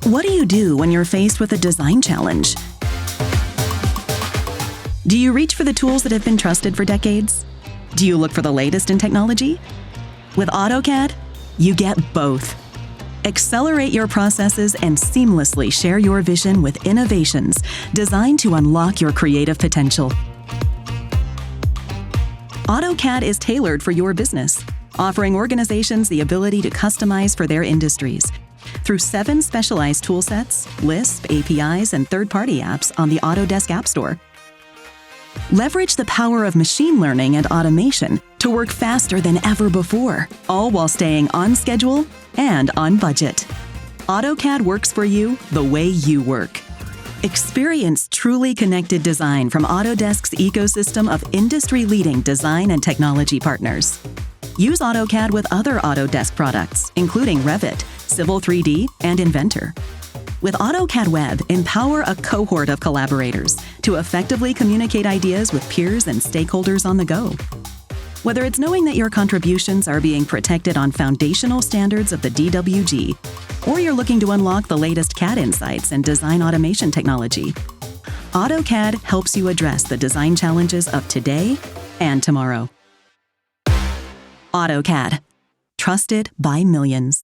What do you do when you're faced with a design challenge? Do you reach for the tools that have been trusted for decades? Do you look for the latest in technology? With Autocad, you get both. Accelerate your processes and seamlessly share your vision with innovations designed to unlock your creative potential. Autocad is tailored for your business, offering organizations the ability to customize for their industries. Through 7 specialized toolsets, Lisp, APIs, and third-party apps on the Autodesk App Store. Leverage the power of machine learning and automation to work faster than ever before, all while staying on schedule and on budget. Autocad works for you the way you work. Experience truly connected design from Autodesk's ecosystem of industry-leading design and technology partners. Use Autocad with other Autodesk products, including Revit, Civil 3D, and Inventor. With Autocad Web, empower a cohort of collaborators to effectively communicate ideas with peers and stakeholders on the go. Whether it's knowing that your contributions are being protected on foundational standards of the DWG, or you're looking to unlock the latest CAD insights and design automation technology, Autocad helps you address the design challenges of today and tomorrow. Autocad. Trusted by millions.